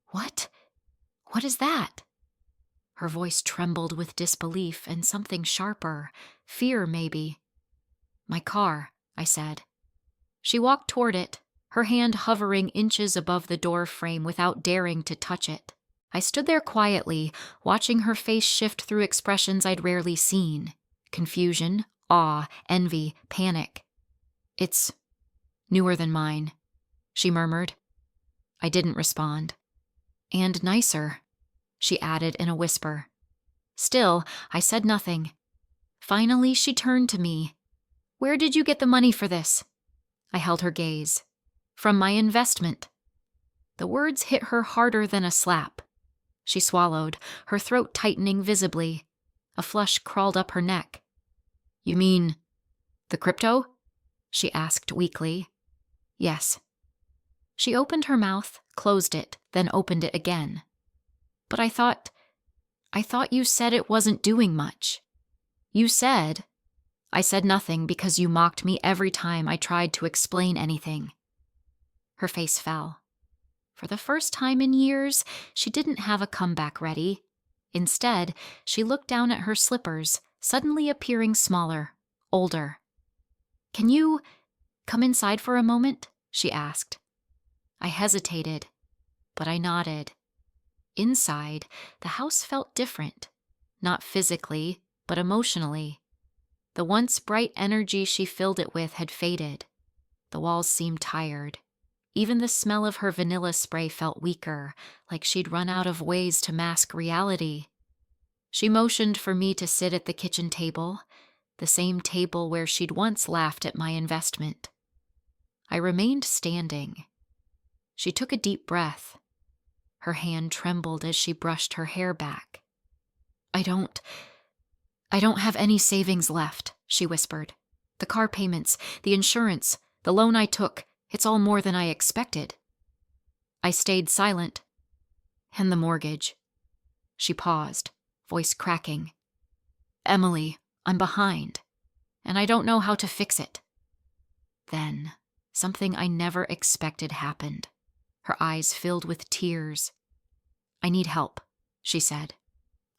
what? What is that?" Her voice trembled with disbelief and something sharper, fear maybe. "My car," I said. She walked toward it, her hand hovering inches above the door frame without daring to touch it. I stood there quietly, watching her face shift through expressions I'd rarely seen. Confusion, awe, envy, panic. "It's newer than mine," she murmured. I didn't respond. "And nicer," she added in a whisper. Still, I said nothing. Finally, she turned to me. "Where did you get the money for this?" I held her gaze. "From my investment." The words hit her harder than a slap. She swallowed, her throat tightening visibly. A flush crawled up her neck. "You mean the crypto?" she asked weakly. "Yes." She opened her mouth, closed it, then opened it again. "But I thought you said it wasn't doing much. You said—" I said nothing because you mocked me every time I tried to explain anything. Her face fell. For the first time in years, she didn't have a comeback ready. Instead, she looked down at her slippers, suddenly appearing smaller, older. "Can you come inside for a moment?" she asked. I hesitated, but I nodded. Inside, the house felt different, not physically, but emotionally. The once bright energy she filled it with had faded. The walls seemed tired. Even the smell of her vanilla spray felt weaker, like she'd run out of ways to mask reality. She motioned for me to sit at the kitchen table, the same table where she'd once laughed at my investment. I remained standing. She took a deep breath. Her hand trembled as she brushed her hair back. I don't have any savings left," she whispered. "The car payments, the insurance, the loan I took, it's all more than I expected." I stayed silent. "And the mortgage." She paused, voice cracking. "Emily, I'm behind, and I don't know how to fix it." Then, something I never expected happened. Her eyes filled with tears. "I need help," she said.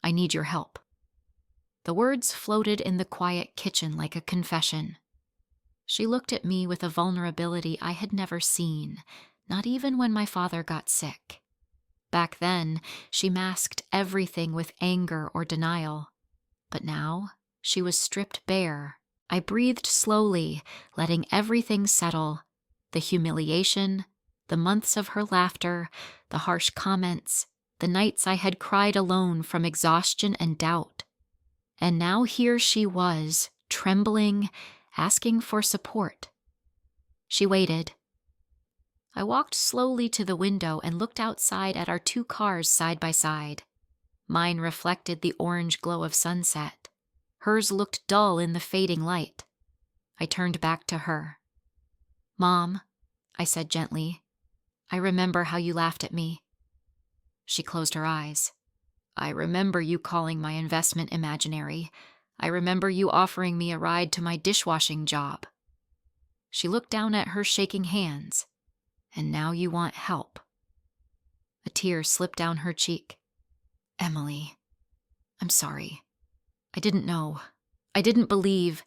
"I need your help." The words floated in the quiet kitchen like a confession. She looked at me with a vulnerability I had never seen, not even when my father got sick. Back then, she masked everything with anger or denial. But now, she was stripped bare. I breathed slowly, letting everything settle. The humiliation, the months of her laughter, the harsh comments, the nights I had cried alone from exhaustion and doubt. And now here she was, trembling, asking for support. She waited, I walked slowly to the window and looked outside at our two cars side by side. Mine reflected the orange glow of sunset. Hers looked dull in the fading light. I turned back to her. "Mom," I said gently, "I remember how you laughed at me." She closed her eyes. "I remember you calling my investment imaginary. I remember you offering me a ride to my dishwashing job." She looked down at her shaking hands. "And now you want help." A tear slipped down her cheek. "Emily, I'm sorry. I didn't know. I didn't believe."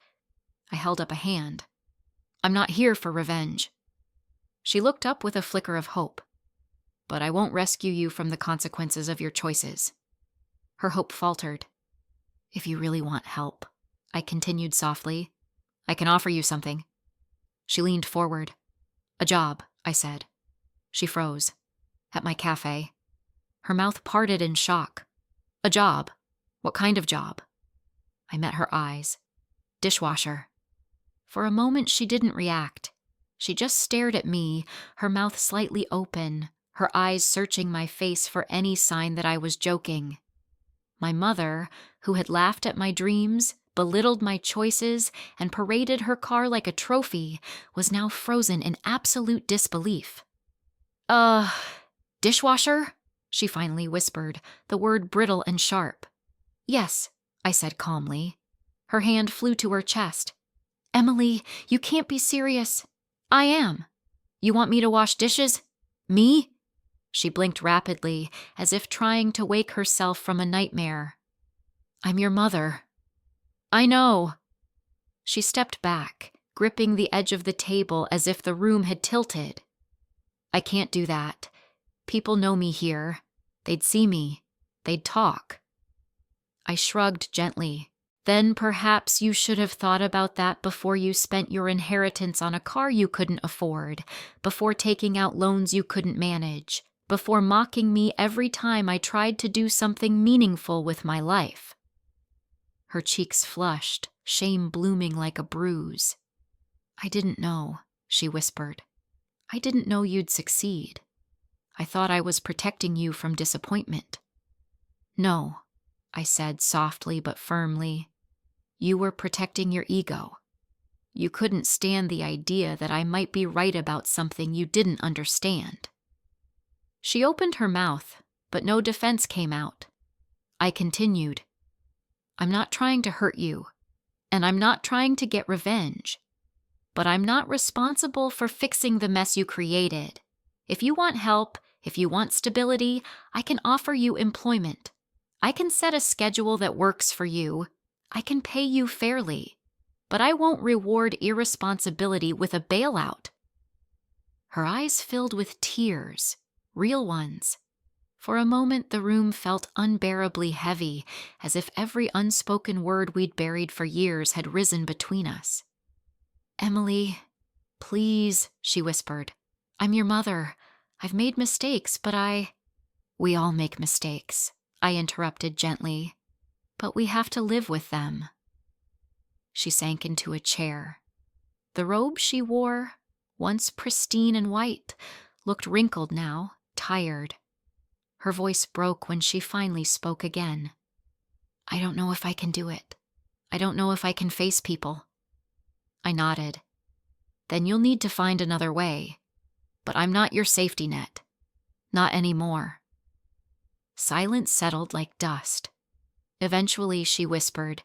I held up a hand. "I'm not here for revenge." She looked up with a flicker of hope. "But I won't rescue you from the consequences of your choices." Her hope faltered. "If you really want help," I continued softly, "I can offer you something." She leaned forward. "A job," I said. She froze. "At my café." Her mouth parted in shock. "A job? What kind of job?" I met her eyes. "Dishwasher." For a moment she didn't react. She just stared at me, her mouth slightly open, her eyes searching my face for any sign that I was joking. My mother, who had laughed at my dreams, belittled my choices, and paraded her car like a trophy, was now frozen in absolute disbelief. Dishwasher?" she finally whispered, the word brittle and sharp. "Yes," I said calmly. Her hand flew to her chest. "Emily, you can't be serious." "I am. You want me to wash dishes? Me?" She blinked rapidly, as if trying to wake herself from a nightmare. "I'm your mother." "I know." She stepped back, gripping the edge of the table as if the room had tilted. "I can't do that. People know me here. They'd see me. They'd talk." I shrugged gently. "Then perhaps you should have thought about that before you spent your inheritance on a car you couldn't afford, before taking out loans you couldn't manage, before mocking me every time I tried to do something meaningful with my life." Her cheeks flushed, shame blooming like a bruise. "I didn't know," she whispered. "I didn't know you'd succeed. I thought I was protecting you from disappointment." "No," I said softly but firmly. "You were protecting your ego. You couldn't stand the idea that I might be right about something you didn't understand." She opened her mouth, but no defense came out. I continued. "I'm not trying to hurt you, and I'm not trying to get revenge. But I'm not responsible for fixing the mess you created. If you want help, if you want stability, I can offer you employment. I can set a schedule that works for you. I can pay you fairly. But I won't reward irresponsibility with a bailout." Her eyes filled with tears, real ones. For a moment, the room felt unbearably heavy, as if every unspoken word we'd buried for years had risen between us. "Emily, please," she whispered. "I'm your mother. I've made mistakes, but We all make mistakes," I interrupted gently. "But we have to live with them." She sank into a chair. The robe she wore, once pristine and white, looked wrinkled now, tired. Her voice broke when she finally spoke again. "I don't know if I can do it. I don't know if I can face people." I nodded. "Then you'll need to find another way. But I'm not your safety net. Not anymore." Silence settled like dust. Eventually, she whispered,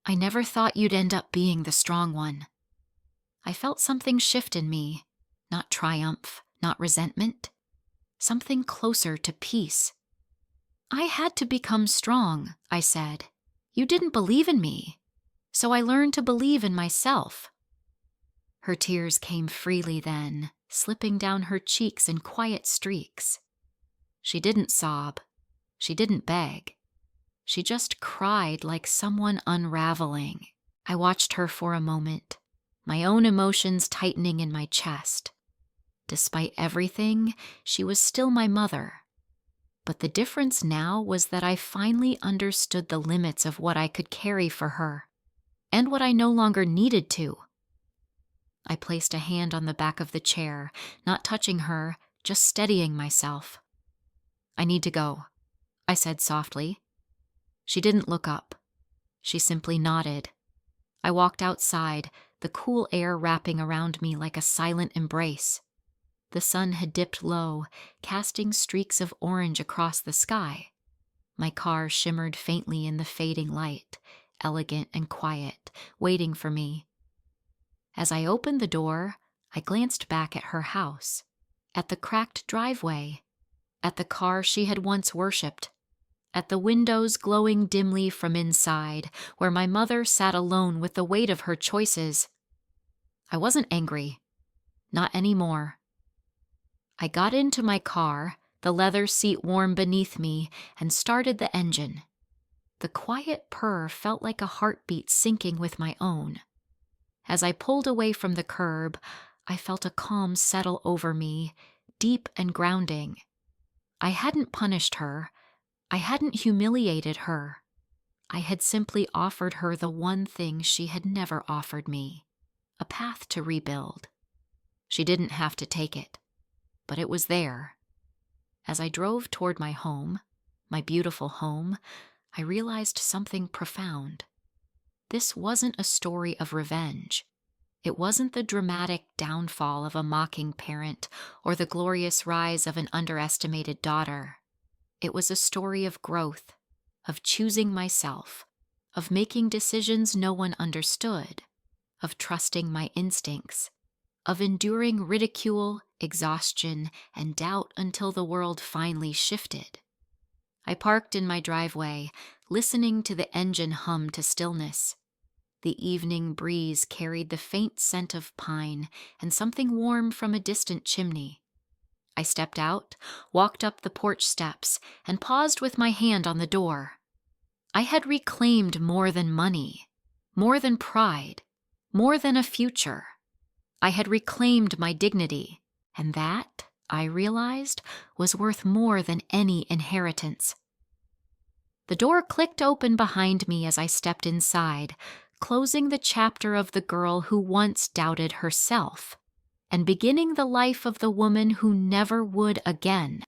"I never thought you'd end up being the strong one." I felt something shift in me, not triumph, not resentment, something closer to peace. "I had to become strong," I said. "You didn't believe in me, so I learned to believe in myself." Her tears came freely then, slipping down her cheeks in quiet streaks. She didn't sob. She didn't beg. She just cried like someone unraveling. I watched her for a moment, my own emotions tightening in my chest. Despite everything, she was still my mother. But the difference now was that I finally understood the limits of what I could carry for her, and what I no longer needed to. I placed a hand on the back of the chair, not touching her, just steadying myself. "I need to go," I said softly. She didn't look up. She simply nodded. I walked outside, the cool air wrapping around me like a silent embrace. The sun had dipped low, casting streaks of orange across the sky. My car shimmered faintly in the fading light, elegant and quiet, waiting for me. As I opened the door, I glanced back at her house, at the cracked driveway, at the car she had once worshipped, at the windows glowing dimly from inside, where my mother sat alone with the weight of her choices. I wasn't angry. Not anymore. I got into my car, the leather seat warm beneath me, and started the engine. The quiet purr felt like a heartbeat syncing with my own. As I pulled away from the curb, I felt a calm settle over me, deep and grounding. I hadn't punished her. I hadn't humiliated her. I had simply offered her the one thing she had never offered me, a path to rebuild. She didn't have to take it, but it was there. As I drove toward my home, my beautiful home, I realized something profound. This wasn't a story of revenge. It wasn't the dramatic downfall of a mocking parent or the glorious rise of an underestimated daughter. It was a story of growth, of choosing myself, of making decisions no one understood, of trusting my instincts, of enduring ridicule, exhaustion, and doubt until the world finally shifted. I parked in my driveway, listening to the engine hum to stillness. The evening breeze carried the faint scent of pine and something warm from a distant chimney. I stepped out, walked up the porch steps, and paused with my hand on the door. I had reclaimed more than money, more than pride, more than a future. I had reclaimed my dignity, and that, I realized, was worth more than any inheritance. The door clicked open behind me as I stepped inside, closing the chapter of the girl who once doubted herself, and beginning the life of the woman who never would again.